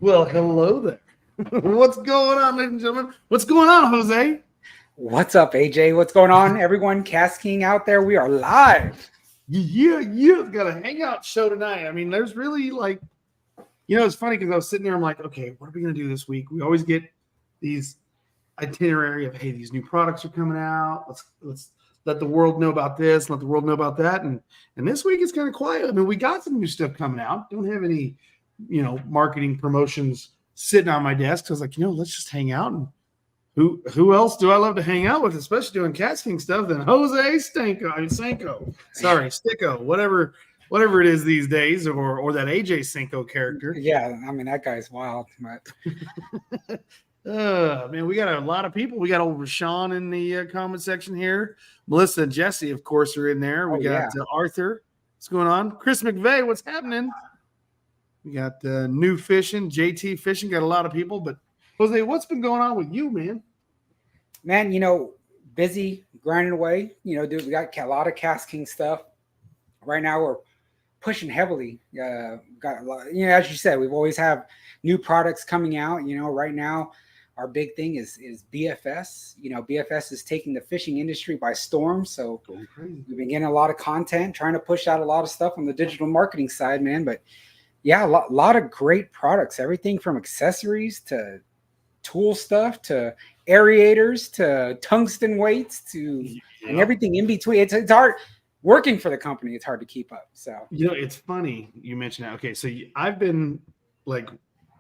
Well, hello there. What's going on, ladies and gentlemen? What's going on, Jose? What's up, AJ? What's going on, everyone? KastKing out there. We are live. Yeah. Got a hangout show tonight. I mean, there's really like, it's funny because I was sitting there. I'm like, okay, what are we gonna do this week? We always get these itinerary of, hey, these new products are coming out. Let's let the world know about this. Let the world know about that. And this week it's kind of quiet. I mean, we got some new stuff coming out. Don't have any, marketing promotions sitting on my desk. So I was like, let's just hang out. And who else do I love to hang out with, especially doing KastKing stuff, than Jose Sticko, whatever it is these days, or that AJ Cinco character. Yeah, I mean, that guy's wild. Man, we got a lot of people. We got old Rashawn in the comment section here. Melissa and Jesse, of course, are in there. We got Arthur. What's going on? Chris McVeigh, what's happening? We got New Fishing, JT Fishing, got a lot of people. But Jose, what's been going on with you, man? Man, busy, grinding away. Dude, we got a lot of KastKing stuff. Right now, we're pushing heavily. Got a lot, as you said, we've always have new products coming out. Right now, our big thing is BFS. BFS is taking the fishing industry by storm. So we've been getting a lot of content, trying to push out a lot of stuff on the digital marketing side, man. But yeah, a lot of great products, everything from accessories to tool stuff to aerators to tungsten weights to and everything in between. It's hard working for the company. It's hard to keep up. So it's funny you mentioned that. Okay, so I've been like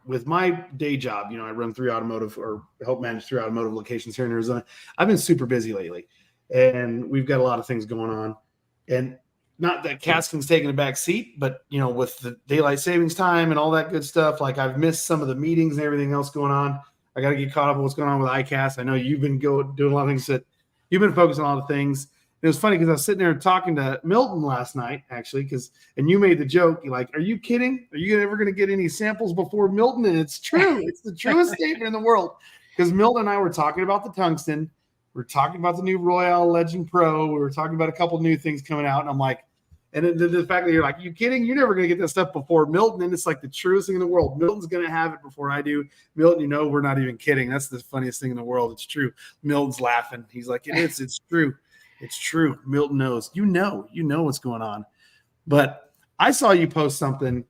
with my day job. I run 3 automotive or help manage 3 automotive locations here in Arizona. I've been super busy lately, and we've got a lot of things going on. And not that KastKing's taking a back seat, but with the daylight savings time and all that good stuff, like I've missed some of the meetings and everything else going on. I got to get caught up with what's going on with iCast. I know you've been doing a lot of things that you've been focusing on a lot of things. It was funny because I was sitting there talking to Milton last night, actually, and you made the joke. You're like, are you kidding? Are you ever going to get any samples before Milton? And it's true. It's the truest statement in the world. Because Milton and I were talking about the tungsten. We're talking about the new Royale Legend Pro. We were talking about a couple new things coming out. And I'm like, and the fact that you're like, you kidding? You're never going to get that stuff before Milton. And it's like the truest thing in the world. Milton's going to have it before I do. Milton, we're not even kidding. That's the funniest thing in the world. It's true. Milton's laughing. He's like, it is. It's true. It's true. Milton knows. You know what's going on. But I saw you post something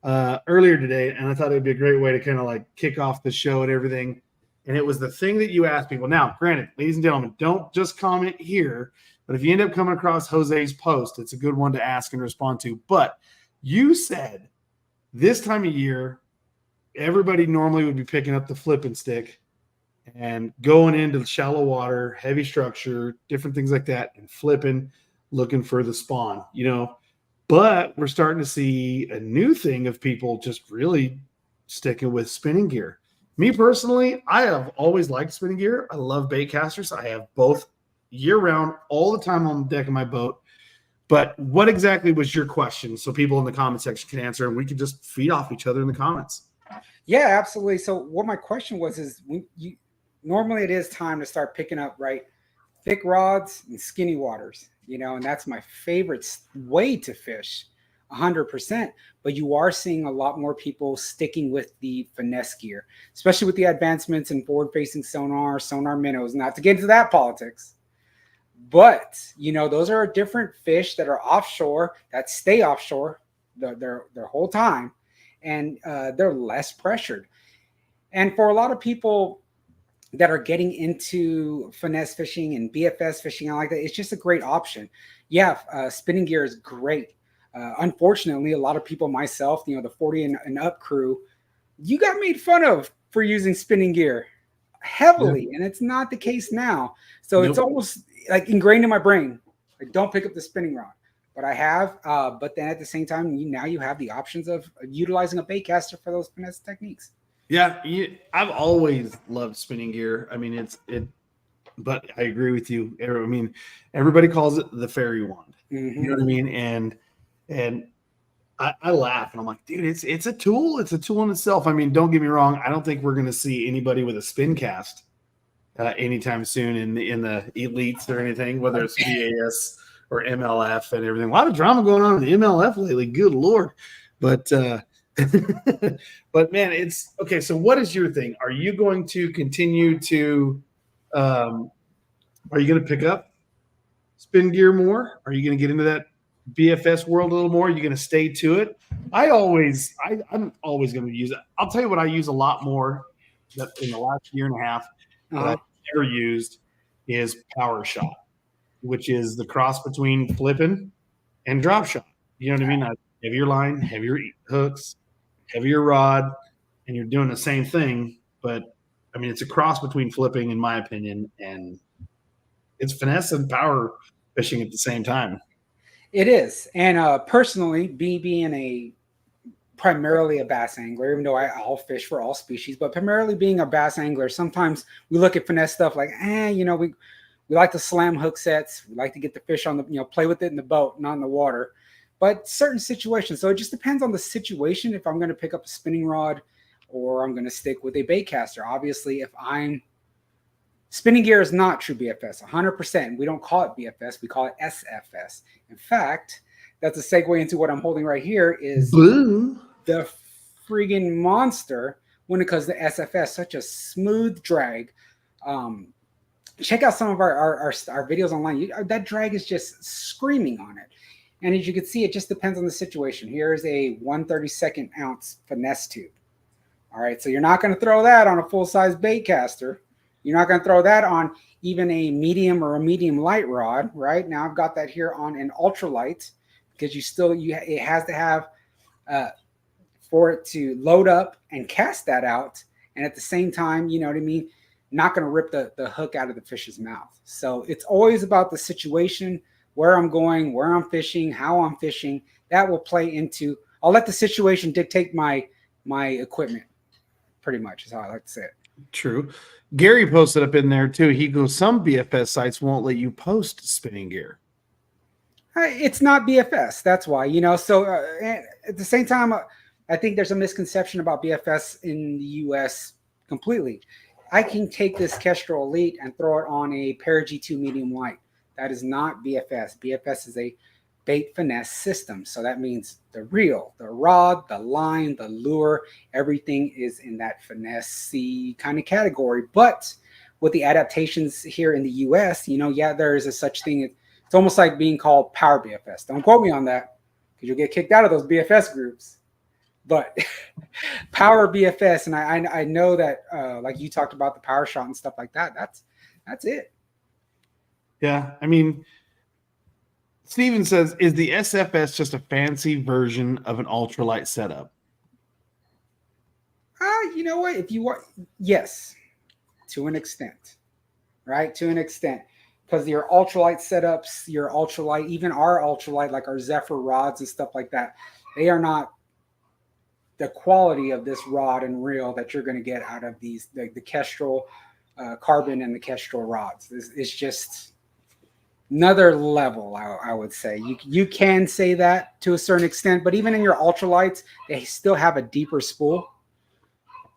earlier today, and I thought it would be a great way to kind of like kick off the show and everything. And it was the thing that you asked people. Now, granted, ladies and gentlemen, don't just comment here. But if you end up coming across Jose's post, it's a good one to ask and respond to. But you said this time of year, everybody normally would be picking up the flipping stick and going into shallow water, heavy structure, different things like that, and flipping, looking for the spawn, But we're starting to see a new thing of people just really sticking with spinning gear. Me personally, I have always liked spinning gear. I love bait casters. I have both year-round, all the time on the deck of my boat. But what exactly was your question so people in the comment section can answer, and we can just feed off each other in the comments? Yeah, absolutely. So what my question was is normally it is time to start picking up, right, thick rods and skinny waters, and that's my favorite way to fish 100%. But you are seeing a lot more people sticking with the finesse gear, especially with the advancements in forward-facing sonar minnows, not to get into that politics. But, those are different fish that are offshore, that stay offshore their whole time, and they're less pressured. And for a lot of people that are getting into finesse fishing and BFS fishing, I like that. It's just a great option. Yeah, spinning gear is great. Unfortunately, a lot of people, myself, the 40 and up crew, you got made fun of for using spinning gear heavily, and it's not the case now. So It's almost like ingrained in my brain. Like, don't pick up the spinning rod, but I have. But then at the same time, now you have the options of utilizing a bait caster for those finesse techniques. Yeah, I've always loved spinning gear. I mean, but I agree with you. I mean, everybody calls it the fairy wand. Mm-hmm. You know what I mean? And I laugh and I'm like, dude, it's a tool. It's a tool in itself. I mean, don't get me wrong. I don't think we're going to see anybody with a spin cast anytime soon in the elites or anything, whether it's VAS or MLF and everything. A lot of drama going on in the MLF lately. Good Lord. But But man, it's okay. So what is your thing? Are you going to continue to, are you going to pick up spin gear more? Are you going to get into that BFS world a little more? Are you going to stay to it? I'm always going to use it. I'll tell you what I use a lot more in the last year and a half that I've ever used is power shot, which is the cross between flipping and drop shot. You know what I mean? Heavier line, heavier hooks, heavier rod, and you're doing the same thing. But I mean, it's a cross between flipping, in my opinion, and it's finesse and power fishing at the same time. It is. And personally, being a primarily a bass angler, even though I'll fish for all species, but primarily being a bass angler, sometimes we look at finesse stuff like, we like to slam hook sets. We like to get the fish on the, play with it in the boat, not in the water. But certain situations, so it just depends on the situation if I'm going to pick up a spinning rod or I'm going to stick with a bait caster. Obviously, spinning gear is not true BFS, 100%. We don't call it BFS, we call it SFS. In fact, that's a segue into what I'm holding right here is the friggin' monster when it comes to SFS, such a smooth drag. Check out some of our videos online. That drag is just screaming on it. And as you can see, it just depends on the situation. Here's a 1/32 ounce finesse tube. All right, so you're not going to throw that on a full-size bait caster. You're not going to throw that on even a medium or a medium light rod, right? Now I've got that here on an ultralight because it has to have for it to load up and cast that out. And at the same time, you know what I mean? Not going to rip the hook out of the fish's mouth. So it's always about the situation, where I'm going, where I'm fishing, how I'm fishing. That will play into, I'll let the situation dictate my equipment, pretty much is how I like to say it. True. Gary posted up in there too. He goes, some BFS sites won't let you post spinning gear. It's not BFS. That's why, so at the same time, I think there's a misconception about BFS in the US completely. I can take this Kestrel Elite and throw it on a Para G2 medium light. That is not BFS. BFS is a bait finesse system. So that means the reel, the rod, the line, the lure, everything is in that finesse-y kind of category. But with the adaptations here in the US, there is a such thing. It's almost like being called power BFS. Don't quote me on that because you'll get kicked out of those BFS groups. But power BFS, and I know that like you talked about the power shot and stuff like that. That's it. Yeah, I mean, Steven says, is the SFS just a fancy version of an ultralight setup? You know what? If you want, yes, to an extent, right? To an extent, because your ultralight setups, even our ultralight, like our Zephyr rods and stuff like that, they are not the quality of this rod and reel that you're going to get out of these, the Kestrel carbon and the Kestrel rods. It's just another level, I would say. You can say that to a certain extent, but even in your ultralights, they still have a deeper spool.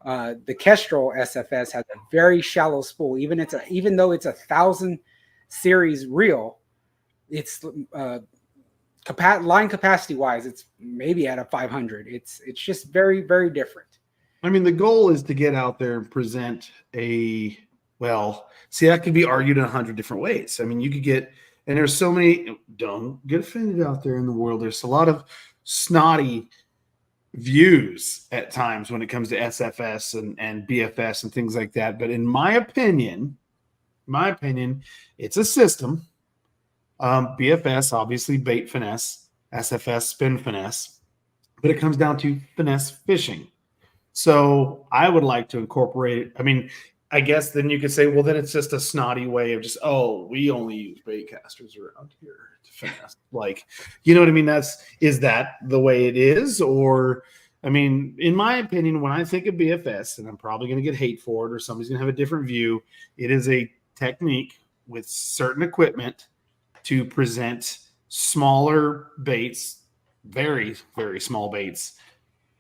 The Kestrel SFS has a very shallow spool. Even though it's 1,000 series reel, it's line capacity wise, it's maybe at a 500. It's just very, very different. I mean, the goal is to get out there and present that could be argued in 100 different ways. I mean, you could get, and there's so many, don't get offended out there in the world. There's a lot of snotty views at times when it comes to SFS and BFS and things like that. But in my opinion, it's a system. BFS, obviously bait finesse, SFS, spin finesse, but it comes down to finesse fishing. So I would like to incorporate it. I mean, I guess then you could say, well, then it's just a snotty way of just, we only use bait casters around here to finesse. Like, you know what I mean? Is that the way it is? Or, I mean, in my opinion, when I think of BFS, and I'm probably going to get hate for it or somebody's going to have a different view, it is a technique with certain equipment to present smaller baits, very, very small baits,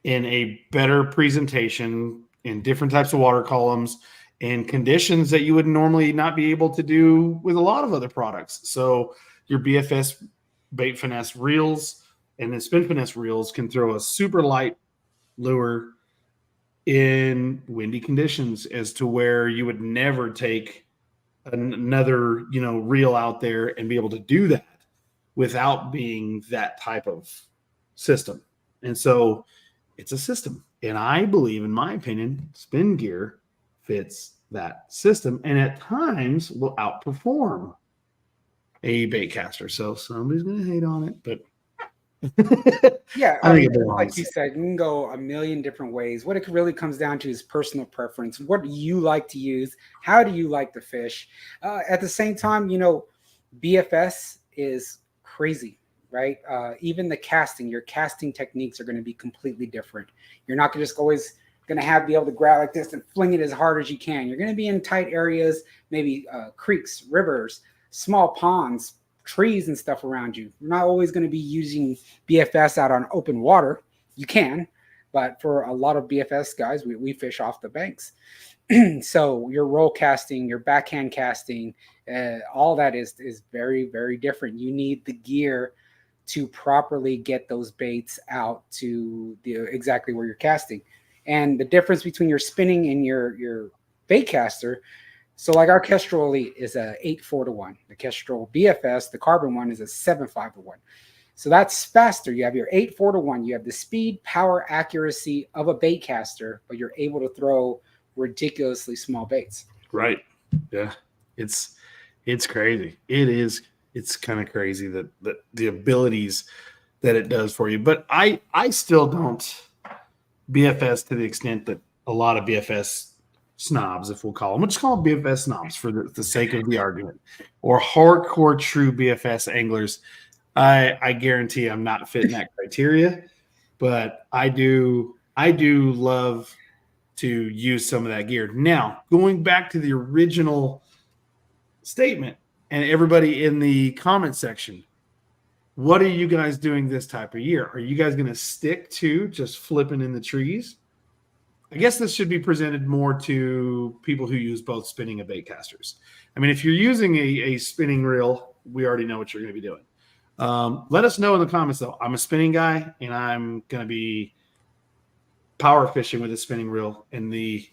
in a better presentation in different types of water columns in conditions that you would normally not be able to do with a lot of other products. So your BFS bait finesse reels and then spin finesse reels can throw a super light lure in windy conditions, as to where you would never take another, reel out there and be able to do that without being that type of system. And so it's a system. And I believe, in my opinion, spin gear fits that system and at times will outperform a bait caster. So somebody's going to hate on it, but Yeah, I think it like belongs. you said, you can go a million different ways. What it really comes down to is personal preference. What do you like to use? How do you like to fish? At the same time, BFS is crazy, right? Even the casting, your casting techniques are going to be completely different. You're not just always going to be able to grab like this and fling it as hard as you can. You're going to be in tight areas, maybe creeks, rivers, small ponds, trees and stuff around you. You're not always going to be using BFS out on open water. You can, but for a lot of BFS guys, we fish off the banks. So your roll casting, your backhand casting, all that is very, very different. You need the gear to properly get those baits out to exactly where you're casting. And the difference between your spinning and your bait caster. So like our Kestrel Elite is a 8-4-1. The Kestrel BFS, the carbon one, is a 7-5-1. So that's faster. You have your 8-4-1. You have the speed, power, accuracy of a bait caster, but you're able to throw ridiculously small baits. Right. Yeah. It's crazy. It's kind of crazy that the abilities that it does for you. But I still don't BFS to the extent that a lot of BFS snobs, if we'll call them, we'll just call them BFS snobs for the sake of the argument, or hardcore true BFS anglers. I guarantee I'm not fitting that criteria, but I do love to use some of that gear. Now, going back to the original statement, and everybody in the comment section, what are you guys doing this type of year? Are you guys going to stick to just flipping in the trees? I guess this should be presented more to people who use both spinning and bait casters. I mean, if you're using a spinning reel, we already know what you're going to be doing. Let us know in the comments, though. I'm a spinning guy, and I'm going to be power fishing with a spinning reel in the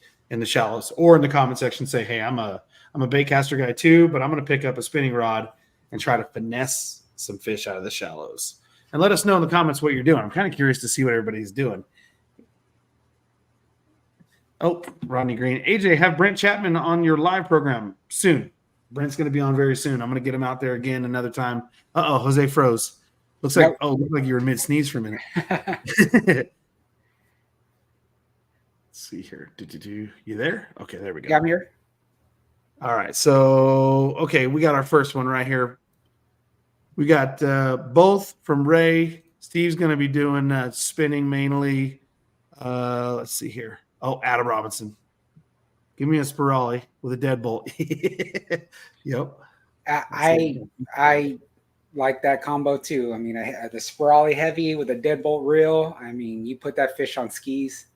shallows. Or in the comment section, say, hey, I'm a bait caster guy too, but I'm going to pick up a spinning rod and try to finesse some fish out of the shallows. And let us know in the comments what you're doing. I'm kind of curious to see what everybody's doing. Oh, Rodney Green. AJ, have Brent Chapman on your live program soon. Brent's going to be on very soon. I'm going to get him out there again another time. Uh-oh, Jose froze. Looks like you were mid-sneeze for a minute. Let's see here. You there? Okay, there we go. Yeah, I'm here. All right. So, okay, we got our first one right here. We got both from Ray. Steve's going to be doing spinning mainly. Let's see here. Oh, Adam Robinson. Give me a Spirali with a deadbolt. Yep. I like that combo too. I mean, the Spirali heavy with a deadbolt reel. I mean, you put that fish on skis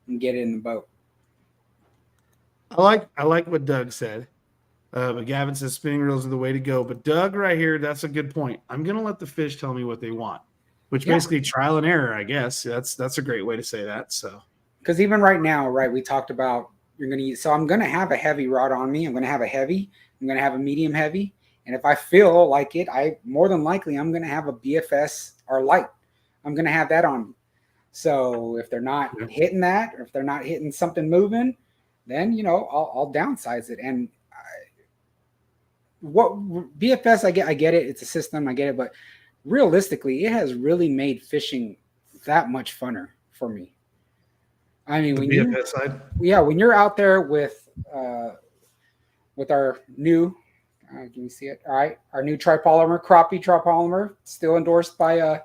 and get it in the boat. I like what Doug said. But Gavin says spinning reels are the way to go. But Doug right here, that's a good point. I'm going to let the fish tell me what they want, which basically trial and error, I guess. That's a great way to say that. So, because even right now, right, we talked about you're going to use. So I'm going to have a heavy rod on me. I'm going to have a heavy. I'm going to have a medium heavy. And if I feel like it, more than likely I'm going to have a BFS or light. I'm going to have that on me. So if they're not hitting that, or if they're not hitting something moving, then I'll downsize it. And what BFS, I get it. It's a system. I get it. But realistically, it has really made fishing that much funner for me. I mean, when you're out there with our new, can you see it? All right, our new tripolymer, crappie tripolymer, still endorsed by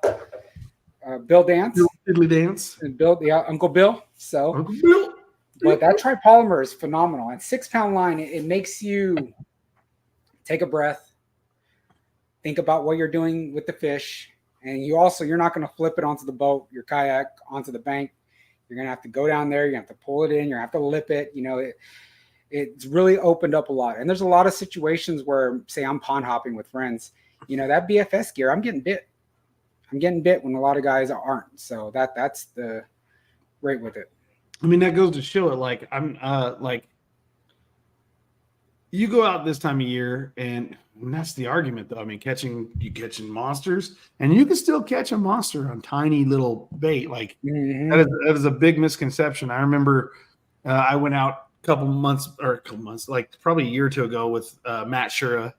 Bill Dance, Fiddly Dance, and Uncle Bill. So, Uncle Bill. But that tripolymer is phenomenal. And 6-pound line, it makes you take a breath, think about what you're doing with the fish, and you're not going to flip it onto the boat, your kayak, onto the bank. You're going to have to go down there. You're going to have to pull it in. You're going to have to lip it. It's really opened up a lot. And there's a lot of situations where, say, I'm pond hopping with friends. That BFS gear, I'm getting bit. I'm getting bit when a lot of guys aren't. So that's the great with it. I mean, that goes to show it. Like I'm like, you go out this time of year, and that's the argument, though. I mean, catching monsters, and you can still catch a monster on tiny little bait. Like that is a big misconception. I remember I went out a couple months, like probably a year or two ago, with Matt Shura,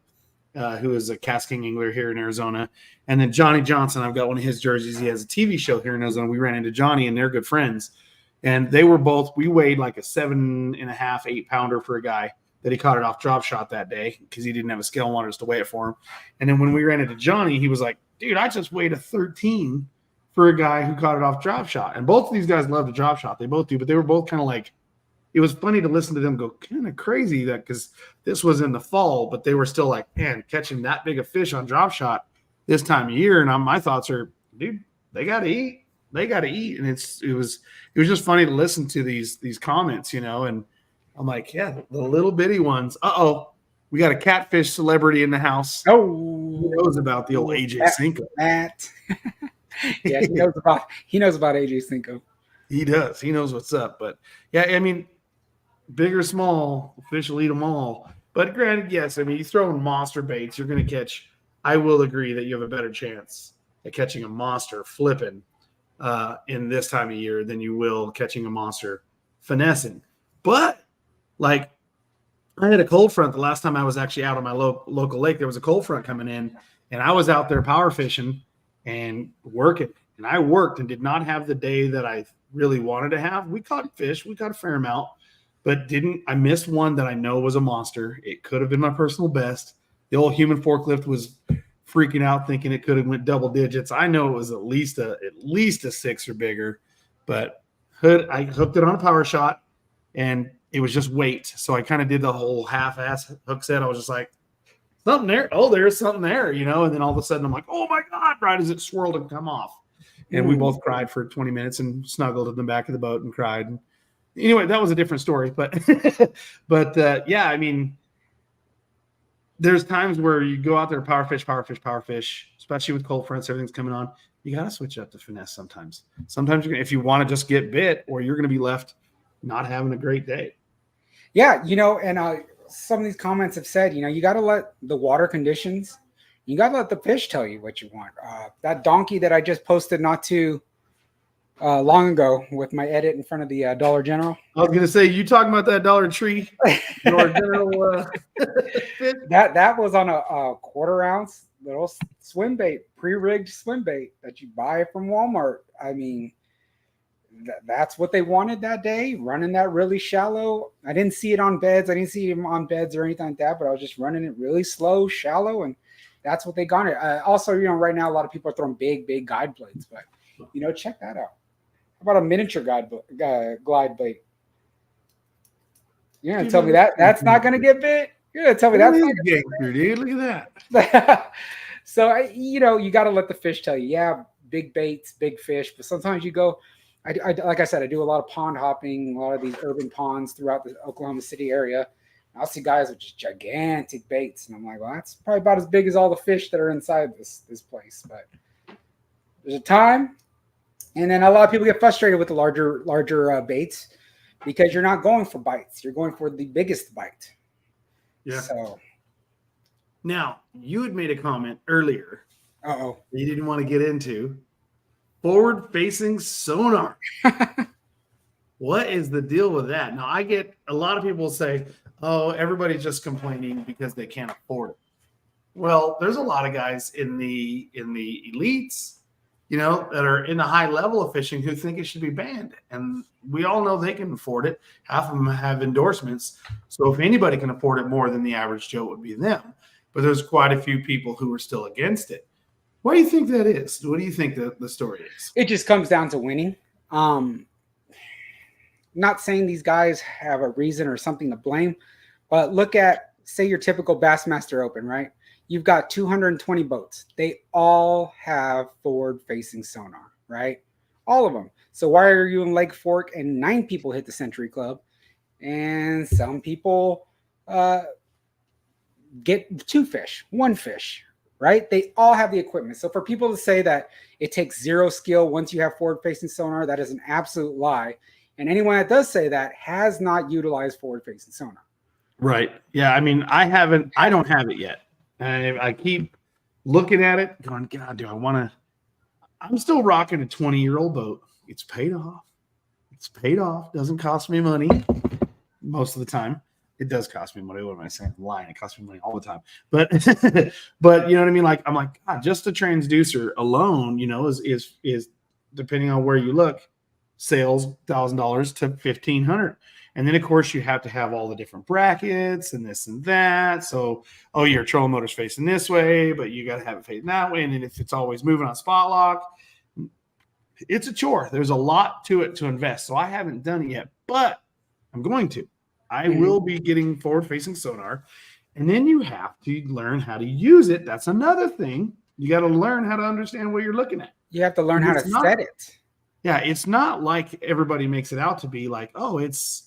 who is a Cast King angler here in Arizona, and then Johnny Johnson. I've got one of his jerseys. He has a TV show here in Arizona. We ran into Johnny, and they're good friends. And they were both. We weighed like a 7.5, 8 pounder for a guy that he caught it off drop shot that day because he didn't have a scale and wanted us to weigh it for him. And then when we ran into Johnny, he was like, dude, I just weighed a 13 for a guy who caught it off drop shot. And both of these guys love to drop shot. They both do, but they were both kind of like, it was funny to listen to them go kind of crazy that because this was in the fall, but they were still like, man, catching that big a fish on drop shot this time of year. And my thoughts are, dude, they got to eat. They got to eat. And it was just funny to listen to these comments, you know, and I'm like, yeah, the little bitty ones. We got a catfish celebrity in the house. Oh, who knows about the old AJ Cinco? Matt. Yeah, he knows about AJ Cinco. He does. He knows what's up. But yeah, I mean, big or small, fish will eat them all. But granted, yes, I mean, you throw in monster baits, you're going to catch. I will agree that you have a better chance at catching a monster flipping in this time of year than you will catching a monster finessing. But like, I had a cold front the last time I was actually out on my local lake. There was a cold front coming in, and I was out there power fishing and working. And I worked and did not have the day that I really wanted to have. We caught fish. We caught a fair amount, but I missed one that I know was a monster. It could have been my personal best. The old human forklift was freaking out thinking it could have went double digits. I know it was at least a 6 or bigger, but I hooked it on a power shot, and it was just weight. So I kind of did the whole half-ass hook set. I was just like, something there. Oh, there's something there, you know? And then all of a sudden I'm like, oh my God, right as it swirled and come off. And we both cried for 20 minutes and snuggled in the back of the boat and cried. And anyway, that was a different story. But, yeah, I mean, there's times where you go out there, power fish, especially with cold fronts, everything's coming on. You got to switch up to finesse sometimes. Sometimes if you want to just get bit, or you're going to be left not having a great day. Yeah, you know, and some of these comments have said, you know, you got to let the water conditions, you got to let the fish tell you what you want. That donkey that I just posted not too long ago with my edit in front of the Dollar General. I was going to say, you talking about that Dollar Tree? Dollar General, that was on a 1/4 ounce little swim bait, pre-rigged swim bait that you buy from Walmart. I mean, that's what they wanted that day, running that really shallow. I didn't see it on beds. I didn't see him on beds or anything like that, but I was just running it really slow, shallow, and that's what they got it. Also, you know, right now a lot of people are throwing big guide blades, but you know, check that out. How about a miniature glide blade? You're gonna tell me that's not gonna get bit? You're gonna tell me that's not gonna get, dude? Look at that. So you know, you got to let the fish tell you. Yeah, big baits, big fish, but sometimes you go. I like I said, I do a lot of pond hopping, a lot of these urban ponds throughout the Oklahoma City area. I'll see guys with just gigantic baits, and I'm like, well, that's probably about as big as all the fish that are inside this place. But there's a time, and then a lot of people get frustrated with the larger baits because you're not going for bites; you're going for the biggest bite. Yeah. So now you had made a comment earlier. You didn't want to get into. Forward-facing sonar. What is the deal with that? Now, I get a lot of people say, oh, everybody's just complaining because they can't afford it. Well, there's a lot of guys in the elites, you know, that are in the high level of fishing who think it should be banned. And we all know they can afford it. Half of them have endorsements. So if anybody can afford it more than the average Joe, it would be them. But there's quite a few people who are still against it. Why do you think that is? What do you think the story is? It just comes down to winning. Not saying these guys have a reason or something to blame, but look at, say, your typical Bassmaster Open, right? You've got 220 boats. They all have forward-facing sonar, right? All of them. So why are you in Lake Fork and 9 people hit the Century Club, and some people get 2 fish, 1 fish? right? They all have the equipment. So for people to say that it takes zero skill once you have forward-facing sonar, that is an absolute lie. And anyone that does say that has not utilized forward-facing sonar. Right. Yeah. I mean, I don't have it yet. And I keep looking at it going, God, do I want to? I'm still rocking a 20-year-old boat. It's paid off. It's paid off. Doesn't cost me money most of the time. It does cost me money. What am I saying? I'm lying. It costs me money all the time. But but you know what I mean? Like, I'm like, God, just the transducer alone, is depending on where you look, sales $1,000 to $1,500. And then of course you have to have all the different brackets and this and that. So, your trolling motor's facing this way, but you got to have it facing that way. And then if it's always moving on spot lock, it's a chore. There's a lot to it to invest. So I haven't done it yet, but I'm going to. I will be getting forward-facing sonar, and then you have to learn how to use it. That's another thing. You got to learn how to understand what you're looking at. You have to learn how to set it. Yeah, it's not like everybody makes it out to be like, it's.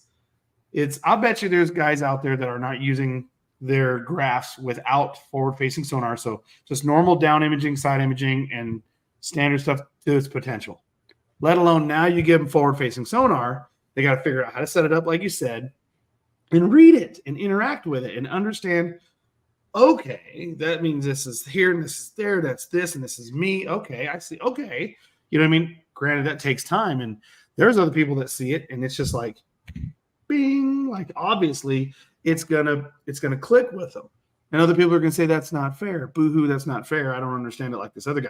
I'll bet you there's guys out there that are not using their graphs without forward-facing sonar. So just normal down imaging, side imaging, and standard stuff to its potential. Let alone now you give them forward-facing sonar, they got to figure out how to set it up, like you said, and read it and interact with it and understand, okay, that means this is here and this is there, that's this and this is me. Okay, I see. Okay. You know what I mean? Granted, that takes time, and there's other people that see it and it's just like, bing, like obviously it's gonna click with them. And other people are gonna say that's not fair. Boo-hoo, that's not fair. I don't understand it like this other guy.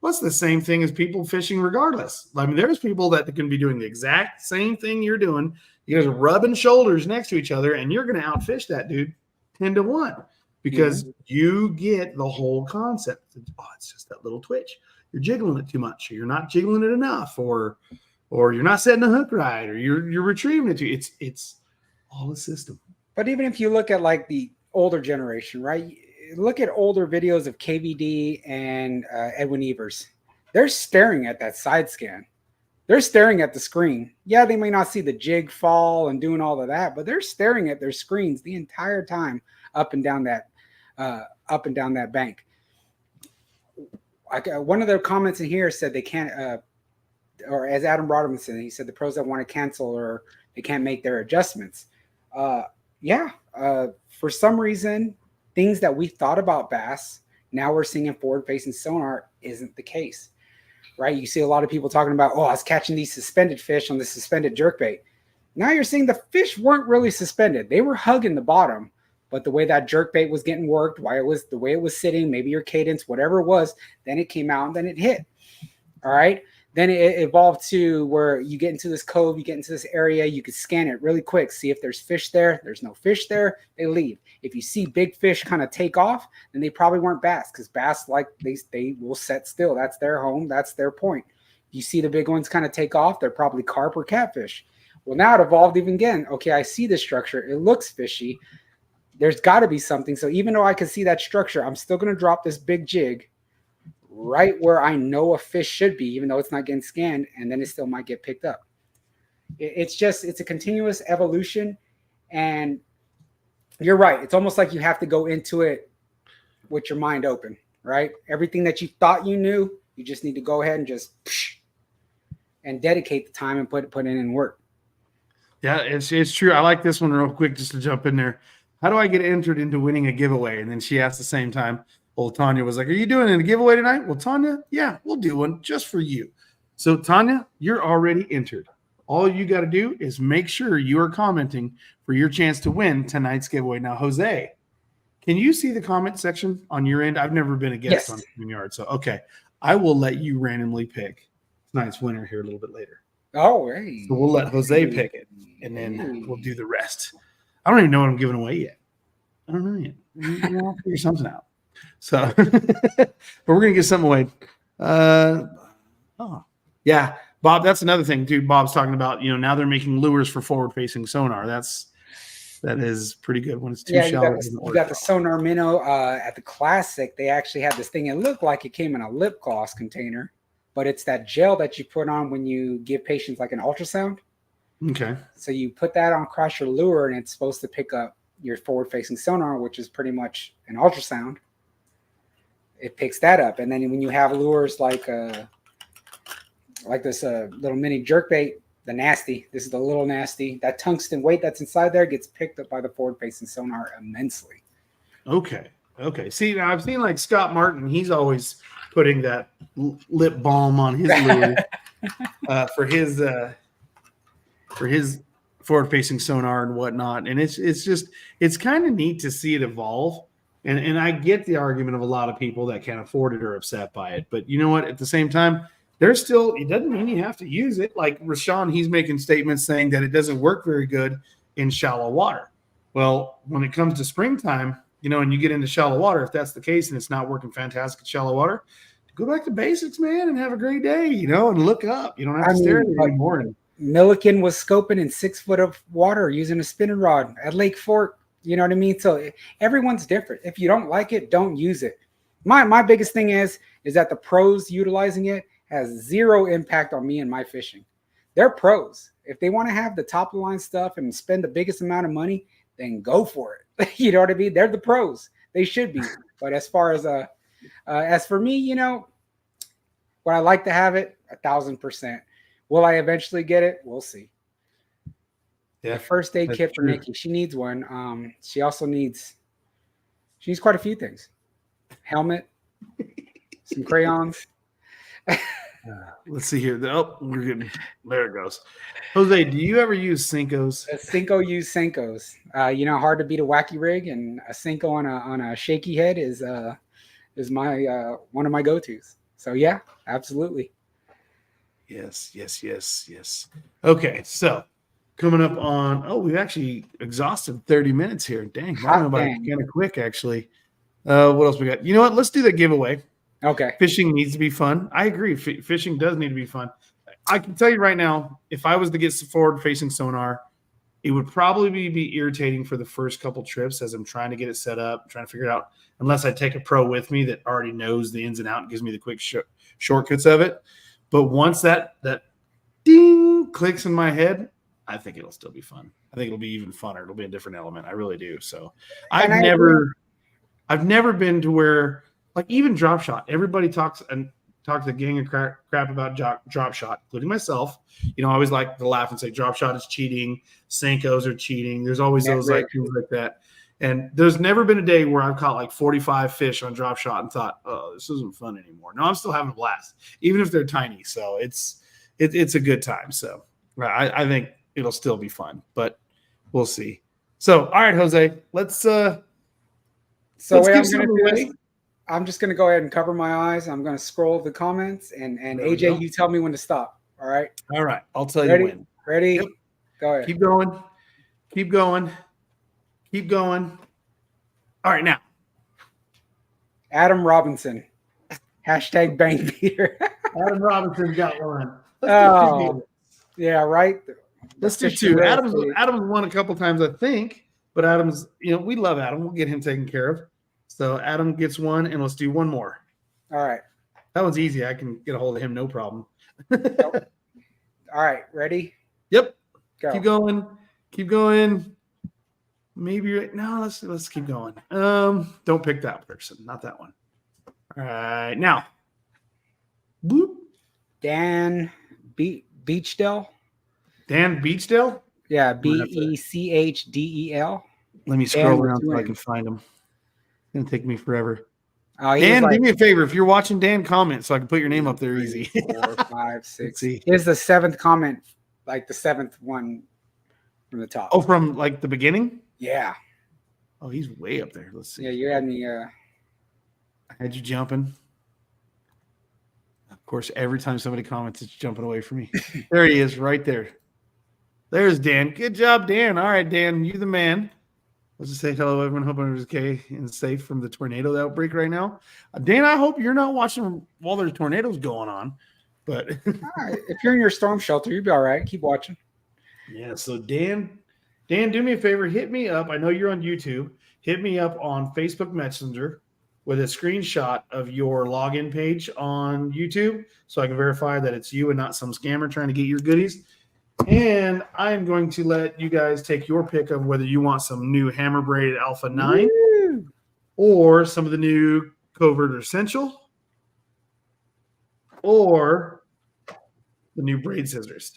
Well, it's the same thing as people fishing regardless. I mean, there's people that can be doing the exact same thing you're doing. You guys are rubbing shoulders next to each other, and you're going to outfish that dude 10-1 because you get the whole concept. Oh, it's just that little twitch. You're jiggling it too much, or you're not jiggling it enough, or you're not setting the hook right, or you're retrieving it too. It's all a system. But even if you look at like the older generation, right? Look at older videos of KVD and Edwin Evers. They're staring at that side scan. They're staring at the screen. Yeah, they may not see the jig fall and doing all of that, but they're staring at their screens the entire time up and down that bank. One of their comments in here said they can't, or as Adam Rodman, he said the pros that want to cancel or they can't make their adjustments. For some reason, things that we thought about bass, now we're seeing in forward-facing sonar isn't the case. Right? You see a lot of people talking about, I was catching these suspended fish on the suspended jerkbait. Now you're seeing the fish weren't really suspended. They were hugging the bottom, but the way that jerkbait was getting worked, the way it was sitting, maybe your cadence, whatever it was, then it came out and then it hit. All right. Then it evolved to where you get into this cove, you get into this area, you could scan it really quick, see if there's fish there. There's no fish there, they leave. If you see big fish kind of take off, then they probably weren't bass, because bass, like they will set still. That's their home. That's their point. You see the big ones kind of take off, they're probably carp or catfish. Well, now it evolved even again. Okay, I see the structure. It looks fishy. There's got to be something. So even though I can see that structure, I'm still going to drop this big jig right where I know a fish should be, even though it's not getting scanned, and then it still might get picked up. It's a continuous evolution, and you're right. It's almost like you have to go into it with your mind open, right? Everything that you thought you knew, you just need to go ahead and just and dedicate the time and put in work. Yeah, it's true. I like this one real quick, just to jump in there. How do I get entered into winning a giveaway? And then she asked the same time. Well, Tanya was like, are you doing a giveaway tonight? Well, Tanya, yeah, we'll do one just for you. So, Tanya, you're already entered. All you got to do is make sure you are commenting for your chance to win tonight's giveaway. Now, Jose, can you see the comment section on your end? I've never been a guest on StreamYard. So, okay, I will let you randomly pick tonight's winner here a little bit later. Oh, hey. So we'll let Jose pick it, and then we'll do the rest. I don't even know what I'm giving away yet. I don't know yet. We'll figure something out. So, but we're going to get something away. Yeah, Bob, that's another thing, too. Bob's talking about, now they're making lures for forward-facing sonar. That is pretty good when it's too shallow. You got the Sonar Minnow at the Classic. They actually had this thing. It looked like it came in a lip gloss container, but it's that gel that you put on when you give patients like an ultrasound. Okay. So you put that on across your lure, and it's supposed to pick up your forward-facing sonar, which is pretty much an ultrasound. it picks that up. And then when you have lures like this little mini jerkbait, the nasty, this is the little nasty, that tungsten weight that's inside there gets picked up by the forward-facing sonar immensely. Okay. See, now I've seen like Scott Martin. He's always putting that lip balm on his lure for his forward-facing sonar and whatnot. And it's kind of neat to see it evolve. And I get the argument of a lot of people that can't afford it or upset by it. But you know what? At the same time, it doesn't mean you have to use it. Like Rashawn, he's making statements saying that it doesn't work very good in shallow water. Well, when it comes to springtime, and you get into shallow water, if that's the case and it's not working fantastic in shallow water, go back to basics, man, and have a great day, and look up. You don't have to stare at it anymore. Milliken was scoping in 6 foot of water using a spinning rod at Lake Fork. You know what I mean? So everyone's different. If you don't like it, don't use it. My biggest thing is that the pros utilizing it has zero impact on me and my fishing. They're pros. If they want to have the top of the line stuff and spend the biggest amount of money, then go for it. You know what I mean? They're the pros. They should be. But as for me, would I like to have it? 1,000%. Will I eventually get it? We'll see. Yeah. The first aid kit for Nikki. She needs one. She needs quite a few things. Helmet, some crayons. Let's see here. We're getting there. It goes. Jose, do you ever use Senkos? Senko use Senkos. Hard to beat a wacky rig, and a Senko on a shaky head is my one of my go-tos. So yeah, absolutely. Yes. Okay, so coming up on we've actually exhausted 30 minutes here. Dang, I don't know about kind of quick actually. What else we got? You know what? Let's do the giveaway. Okay. Fishing needs to be fun. I agree. Fishing does need to be fun. I can tell you right now, if I was to get forward-facing sonar, it would probably be irritating for the first couple trips as I'm trying to get it set up, trying to figure it out, unless I take a pro with me that already knows the ins and outs and gives me the quick shortcuts of it. But once that ding clicks in my head, I think it'll still be fun. I think it'll be even funner. It'll be a different element. I really do. So I've never been to where, like, even drop shot, everybody talks a gang of crap about drop shot, including myself. I always like to laugh and say drop shot is cheating, Senkos are cheating. There's always those like things like that. And there's never been a day where I've caught like 45 fish on drop shot and thought, oh, this isn't fun anymore. No, I'm still having a blast, even if they're tiny. So it's a good time. So I think it'll still be fun, but we'll see. So, all right, Jose, let's I'm just going to go ahead and cover my eyes. I'm going to scroll the comments, and AJ, you tell me when to stop. All right. All right. I'll tell you when. Ready? Yep. Go ahead. Keep going. All right. Now. Adam Robinson. Hashtag bang beater. Adam Robinson got one. Yeah, right. Let's do 2. Adam's won a couple times, I think, but Adam's, we love Adam. We'll get him taken care of. So Adam gets one, and let's do one more. All right. That one's easy. I can get a hold of him, no problem. All right. Ready? Yep. Go. Keep going. Maybe no. Let's keep going. Don't pick that person. Not that one. All right. Now. Boop. Dan Beachdale. Dan Beachdale? Yeah. Bechdel. Let me scroll around so I can find him. It's going to take me forever. Dan, do me a favor. If you're watching, Dan, comment so I can put your name up there easy. 4, 5, 6. Here's the 7th comment, like the 7th one from the top. Oh, from like the beginning? Yeah. Oh, he's way up there. Let's see. Yeah, you had me. I had you jumping. Of course, every time somebody comments, it's jumping away from me. There he is, right there. There's Dan. Good job, Dan. All right, Dan, you the man. Let's just say hello, everyone. Hope everyone's okay and safe from the tornado outbreak right now. Dan, I hope you're not watching while there's tornadoes going on. But if you're in your storm shelter, you'll be all right. Keep watching. Yeah. So Dan, do me a favor. Hit me up. I know you're on YouTube. Hit me up on Facebook Messenger with a screenshot of your login page on YouTube, so I can verify that it's you and not some scammer trying to get your goodies. And I'm going to let you guys take your pick of whether you want some new hammer braided Alpha 9 or some of the new Covert Essential, or the new braid scissors.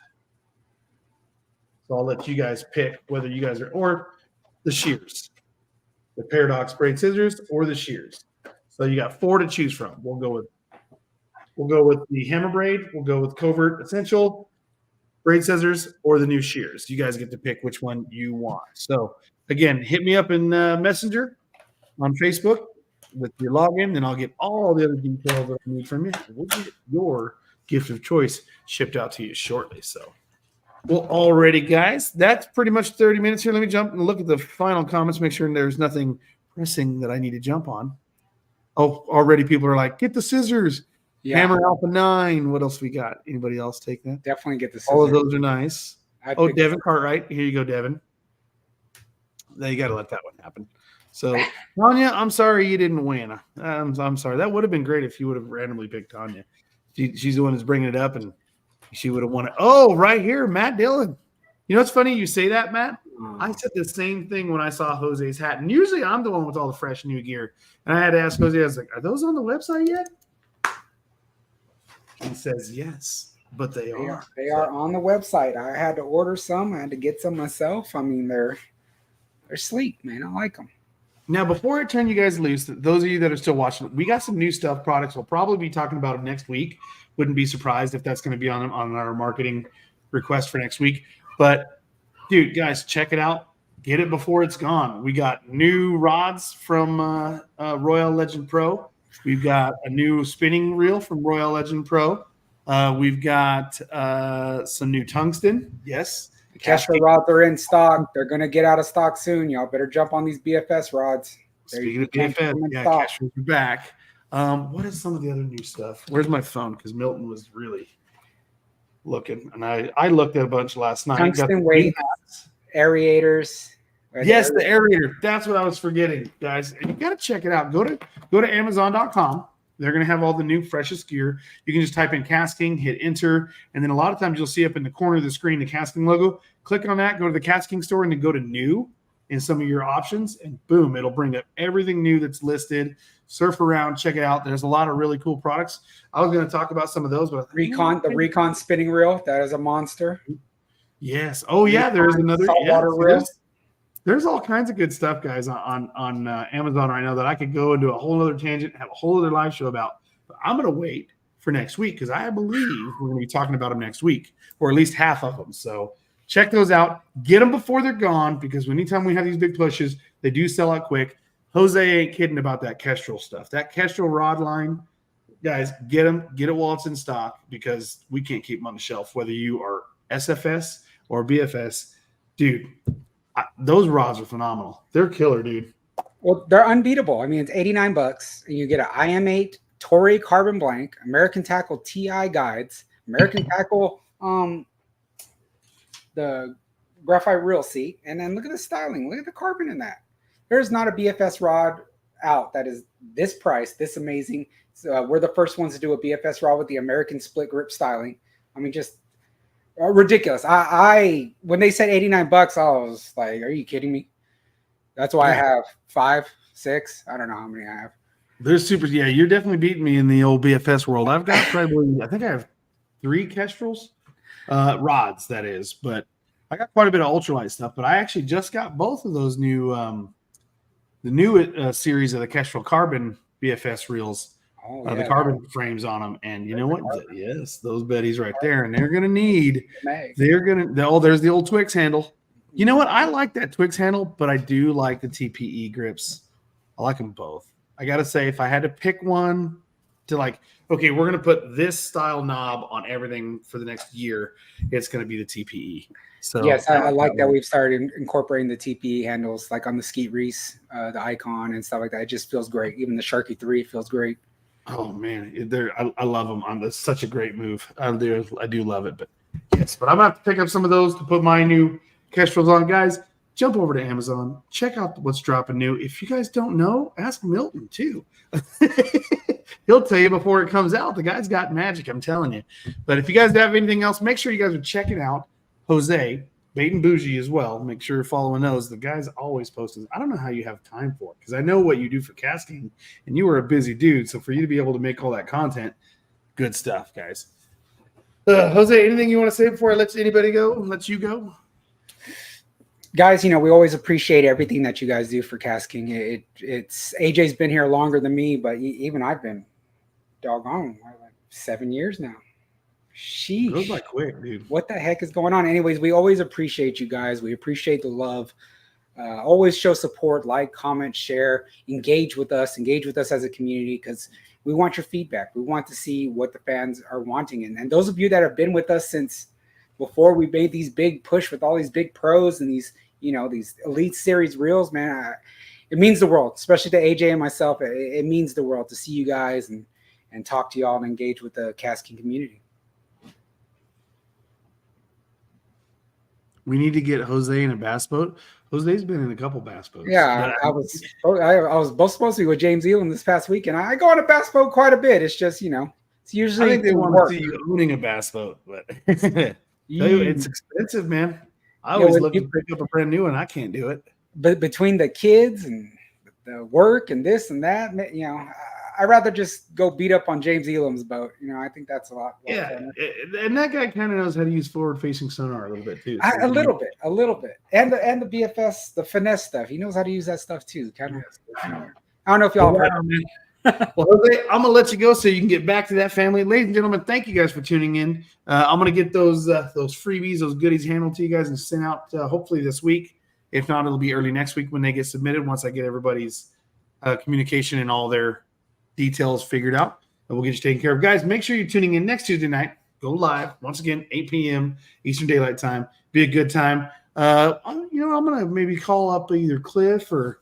So I'll let you guys pick whether you guys are, or the shears, the Paradox braid scissors or the shears. So you got 4 to choose from. We'll go with the hammer braid. We'll go with Covert Essential, braid scissors, or the new shears. You guys get to pick which one you want. So again, hit me up in Messenger on Facebook with your login, then I'll get all the other details that I need from you. We'll get your gift of choice shipped out to you shortly. So, well, already, guys, that's pretty much 30 minutes here. Let me jump and look at the final comments, make sure there's nothing pressing that I need to jump on. Oh, already people are like, get the scissors. Yeah. Hammer Alpha 9. What else we got? Anybody else take that? Definitely get the scissors. All of those are nice. Oh, Devin Cartwright. Here you go, Devin. Now you got to let that one happen. So, Tanya, I'm sorry you didn't win. I'm sorry. That would have been great if you would have randomly picked Tanya. She's the one that's bringing it up, and she would have won it. Oh, right here, Matt Dillon. You know what's funny? You say that, Matt. I said the same thing when I saw Jose's hat. And usually I'm the one with all the fresh new gear. And I had to ask Jose, I was like, are those on the website yet? He says yes, but they are. They are on the website. I had to order some. I had to get some myself. I mean, they're sleek, man. I like them. Now, before I turn you guys loose, those of you that are still watching, we got some new stuff, products. We'll probably be talking about them next week. Wouldn't be surprised if that's going to be on our marketing request for next week. But, dude, guys, check it out. Get it before it's gone. We got new rods from Royal Legend Pro. We've got a new spinning reel from Royal Legend Pro. We've got some new tungsten. Yes. The Kestrel rods are in stock. They're going to get out of stock soon. Y'all better jump on these BFS rods. Speaking of BFS, yeah, Kestrel's back. What is some of the other new stuff? Where's my phone? Because Milton was really looking, and I looked at a bunch last night. Tungsten weights, aerators. Yes, the aerator. That's what I was forgetting, guys. And you got to check it out. Go to Amazon.com. They're going to have all the new, freshest gear. You can just type in KastKing, hit enter, and then a lot of times you'll see up in the corner of the screen the KastKing logo. Click on that, go to the KastKing store, and then go to new in some of your options, and boom, it'll bring up everything new that's listed. Surf around, check it out. There's a lot of really cool products. I was going to talk about some of those, but the Recon spinning reel, that is a monster. Yes. Oh, yeah, there's another saltwater reel. There's all kinds of good stuff, guys, on Amazon right now that I could go into a whole other tangent, have a whole other live show about. But I'm going to wait for next week because I believe we're going to be talking about them next week, or at least half of them. So check those out. Get them before they're gone, because anytime we have these big pushes, they do sell out quick. Jose ain't kidding about that Kestrel stuff. That Kestrel rod line, guys, get them. Get it while it's in stock, because we can't keep them on the shelf, whether you are SFS or BFS. Dude, those rods are phenomenal. They're killer, dude. Well, they're unbeatable. I mean, it's $89, and you get an IM8 Toray carbon blank, American Tackle TI guides, American Tackle the graphite reel seat, and then look at the styling. Look at the carbon in that. There's not a BFS rod out that is this price, this amazing. So, we're the first ones to do a BFS rod with the American split grip styling. I mean, just ridiculous. I when they said $89, I was like, are you kidding me? That's why I have 5, 6. I don't know how many I have. They're super. Yeah, you're definitely beating me in the old BFS world. I've got probably, I think I have 3 Kestrels, rods, that is. But I got quite a bit of ultralight stuff. But I actually just got both of those new, the new series of the Kestrel carbon BFS reels. Oh, yeah, the carbon frames on them, and you know what? Yes, those Betties right there, and they're gonna need. There's the old Twix handle. You know what? I like that Twix handle, but I do like the TPE grips. I like them both. I gotta say, if I had to pick one to like, okay, we're gonna put this style knob on everything for the next year, it's gonna be the TPE. So yes, I like that we've started incorporating the TPE handles, like on the Skeet Reese, the Icon, and stuff like that. It just feels great. Even the Sharky 3 feels great. Oh man, I love them. It's such a great move. I do love it. But yes, but I'm gonna have to pick up some of those to put my new Kestrels on, guys. Jump over to Amazon, check out what's dropping new. If you guys don't know, ask Milton too. He'll tell you before it comes out. The guy's got magic, I'm telling you. But if you guys have anything else, make sure you guys are checking out Jose, Bait and Bougie as well. Make sure you're following those. The guys always posting. I don't know how you have time for it because I know what you do for KastKing, and you are a busy dude. So for you to be able to make all that content, good stuff, guys. Jose, anything you want to say before I let anybody go? Let you go. Guys, we always appreciate everything that you guys do for KastKing. It's AJ's been here longer than me, but even I've been doggone like 7 years now. Sheesh. Goes by quick, dude. What the heck is going on? Anyways, we always appreciate you guys. We appreciate the love. Always show support, like, comment, share, engage with us as a community, because we want your feedback. We want to see what the fans are wanting. And those of you that have been with us since before we made these big push with all these big pros and these, these Elite Series reels, man, it means the world, especially to AJ and myself. It means the world to see you guys and talk to y'all and engage with the KastKing community. We need to get Jose in a bass boat. Jose's been in a couple bass boats. Yeah, I was both supposed to be with James Elam this past week, and I go on a bass boat quite a bit. It's just, it's usually. I think they want to see you owning a bass boat, but it's expensive, man. I always love to pick up a brand new one. I can't do it. But between the kids and the work and this and that, I'd rather just go beat up on James Elam's boat. I think that's a lot. Yeah, and that guy kind of knows how to use forward-facing sonar a little bit too. A little bit, and the BFS, the finesse stuff. He knows how to use that stuff too. Kind of. I don't know if y'all. Well, Jose, I'm gonna let you go so you can get back to that family. Ladies and gentlemen, thank you guys for tuning in. I'm gonna get those freebies, those goodies handled to you guys and sent out hopefully this week. If not, it'll be early next week when they get submitted. Once I get everybody's communication and all their details figured out, and we'll get you taken care of. Guys, make sure you're tuning in next Tuesday night. Go live once again, 8 p.m. Eastern Daylight Time. Be a good time. I'm gonna maybe call up either Cliff or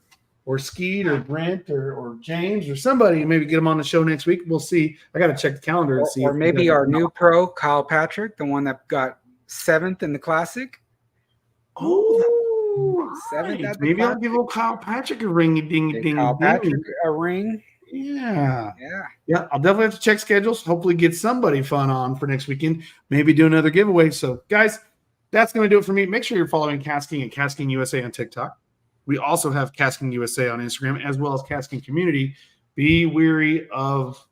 Skeet or Brent or James or somebody and maybe get them on the show next week. We'll see. I got to check the calendar and see. Or maybe our new pro, Kyle Patrick, the one that got 7th in the Classic. Oh, 7th. Right. Maybe I'll give old Kyle Patrick a ring. Ding. Kyle Patrick a ring. Yeah. I'll definitely have to check schedules. Hopefully get somebody fun on for next weekend. Maybe do another giveaway. So, guys, that's going to do it for me. Make sure you're following KastKing and KastKing USA on TikTok. We also have KastKing USA on Instagram, as well as KastKing Community. Be wary of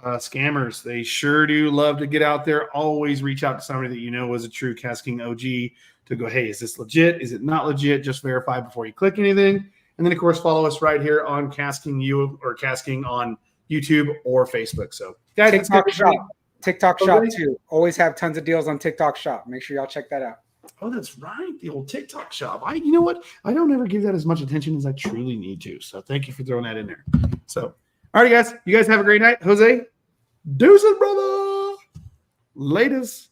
scammers. They sure do love to get out there. Always reach out to somebody that you know is a true KastKing OG to go, hey, is this legit? Is it not legit? Just verify before you click anything. And then, of course, follow us right here on KastKing on YouTube or Facebook. So, guys, TikTok shop too. Always have tons of deals on TikTok shop. Make sure y'all check that out. Oh, that's right. The old TikTok shop. You know what? I don't ever give that as much attention as I truly need to. So thank you for throwing that in there. So, all right, guys. You guys have a great night. Jose, deuces, brother. Latest.